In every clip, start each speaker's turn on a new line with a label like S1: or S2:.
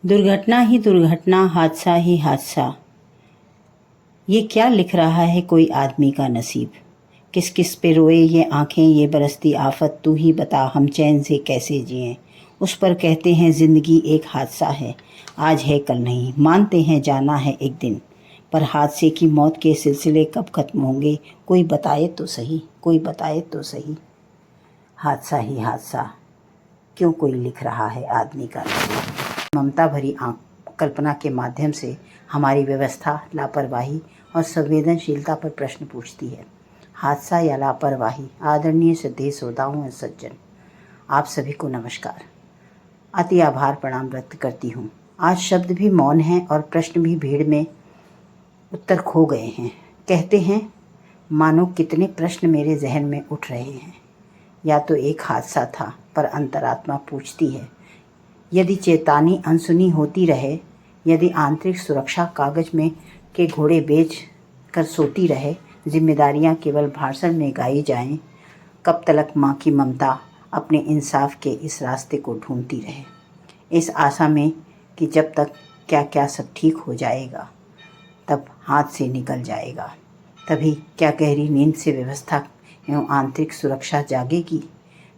S1: दुर्घटना ही दुर्घटना, हादसा ही हादसा। ये क्या लिख रहा है कोई आदमी का नसीब। किस किस पे रोए ये आंखें, ये बरसती आफत, तू ही बता हम चैन से कैसे जिएं। उस पर कहते हैं ज़िंदगी एक हादसा है, आज है कल नहीं, मानते हैं जाना है एक दिन, पर हादसे की मौत के सिलसिले कब ख़त्म होंगे, कोई बताए तो सही, कोई बताए तो सही। हादसा ही हादसा, क्यों कोई लिख रहा है आदमी का नसीब। ममता भरी कल्पना के माध्यम से हमारी व्यवस्था लापरवाही और संवेदनशीलता पर प्रश्न पूछती है। हादसा या लापरवाही। आदरणीय श्रद्धेय श्रोताओं और सज्जन, आप सभी को नमस्कार। अति आभार प्रणाम व्यक्त करती हूँ। आज शब्द भी मौन हैं और प्रश्न भी भीड़ में उत्तर खो गए हैं। कहते हैं मानो कितने प्रश्न मेरे जहन में उठ रहे हैं। या तो एक हादसा था, पर अंतरात्मा पूछती है, यदि चेतावनी अनसुनी होती रहे, यदि आंतरिक सुरक्षा कागज में के घोड़े बेच कर सोती रहे, जिम्मेदारियां केवल भाषण में गाई जाएं, कब तक माँ की ममता अपने इंसाफ के इस रास्ते को ढूंढती रहे, इस आशा में कि जब तक क्या क्या सब ठीक हो जाएगा, तब हाथ से निकल जाएगा। तभी क्या गहरी नींद से व्यवस्था एवं आंतरिक सुरक्षा जागेगी।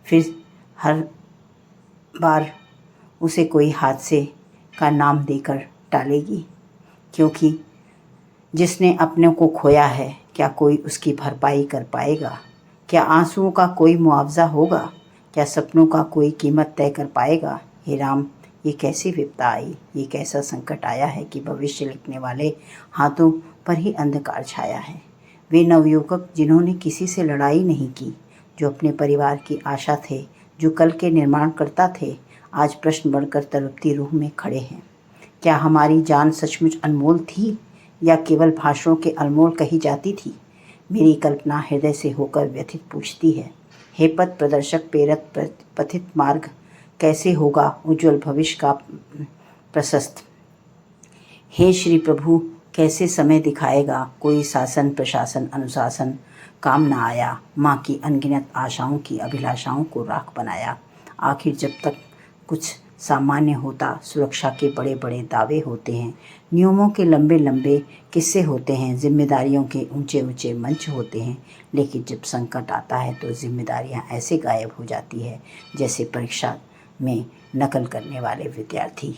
S1: फिर हर बार उसे कोई हादसे का नाम देकर टालेगी, क्योंकि जिसने अपने को खोया है, क्या कोई उसकी भरपाई कर पाएगा? क्या आंसुओं का कोई मुआवजा होगा? क्या सपनों का कोई कीमत तय कर पाएगा? हे राम, ये कैसी विपदा आई, ये कैसा संकट आया है कि भविष्य लिखने वाले हाथों पर ही अंधकार छाया है। वे नवयुवक जिन्होंने किसी से लड़ाई नहीं की, जो अपने परिवार की आशा थे, जो कल के निर्माण करता थे, आज प्रश्न बढ़कर तड़पती रूह में खड़े हैं। क्या हमारी जान सचमुच अनमोल थी या केवल भाषणों के अनमोल कही जाती थी? मेरी कल्पना हृदय से होकर व्यथित पूछती है, हे पथ प्रदर्शक प्रेरक पथित मार्ग, कैसे होगा उज्जवल भविष्य का प्रशस्त? हे श्री प्रभु, कैसे समय दिखाएगा कोई शासन प्रशासन अनुशासन काम न आया। माँ की अनगिनत आशाओं की अभिलाषाओं को राख बनाया। आखिर जब तक कुछ सामान्य होता, सुरक्षा के बड़े बड़े दावे होते हैं, नियमों के लंबे लंबे किस्से होते हैं, जिम्मेदारियों के ऊंचे ऊंचे मंच होते हैं, लेकिन जब संकट आता है तो जिम्मेदारियां ऐसे गायब हो जाती है जैसे परीक्षा में नकल करने वाले विद्यार्थी।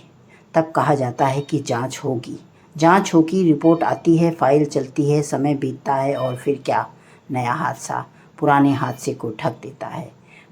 S1: तब कहा जाता है कि जांच होगी, जांच होगी, रिपोर्ट आती है, फाइल चलती है, समय बीतता है और फिर क्या, नया हादसा पुराने हादसे को ढक देता है।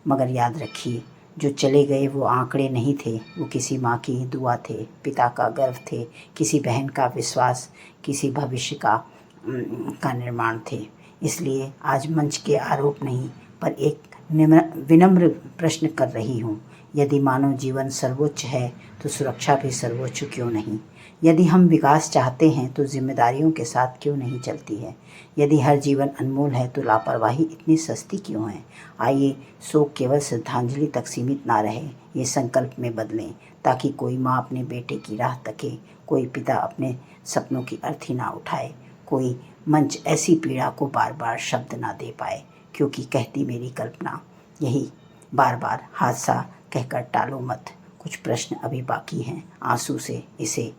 S1: मगर याद रखिए, जो चले गए वो आंकड़े नहीं थे, वो किसी माँ की दुआ थे, पिता का गर्व थे, किसी बहन का विश्वास, किसी भविष्य का निर्माण थे। इसलिए आज मंच के आरोप नहीं, पर एक विनम्र प्रश्न कर रही हूँ। यदि मानव जीवन सर्वोच्च है तो सुरक्षा भी सर्वोच्च क्यों नहीं? यदि हम विकास चाहते हैं तो जिम्मेदारियों के साथ क्यों नहीं चलती है? यदि हर जीवन अनमोल है तो लापरवाही इतनी सस्ती क्यों है? आइए शोक केवल श्रद्धांजलि तक सीमित ना रहे, ये संकल्प में बदलें, ताकि कोई माँ अपने बेटे की राह तके, कोई पिता अपने सपनों की अर्थी ना उठाए, कोई मंच ऐसी पीड़ा को बार बार शब्द ना दे पाए। क्योंकि कहती मेरी कल्पना यही, बार बार हादसा कहकर टालो मत, कुछ प्रश्न अभी बाकी हैं, आंसू से इसे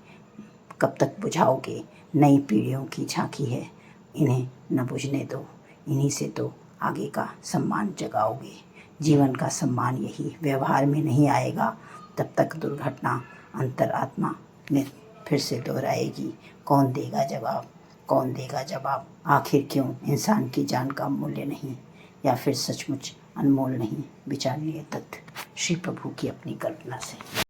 S1: कब तक बुझाओगे? नई पीढ़ियों की झांकी है, इन्हें न बुझने दो, इन्हीं से तो आगे का सम्मान जगाओगे। जीवन का सम्मान यही व्यवहार में नहीं आएगा, तब तक दुर्घटना अंतरात्मा में फिर से दोहराएगी। कौन देगा जवाब, कौन देगा जवाब? आखिर क्यों इंसान की जान का मूल्य नहीं, या फिर सचमुच अनमोल नहीं? विचारणीय तथ्य श्री प्रभु की अपनी कल्पना से।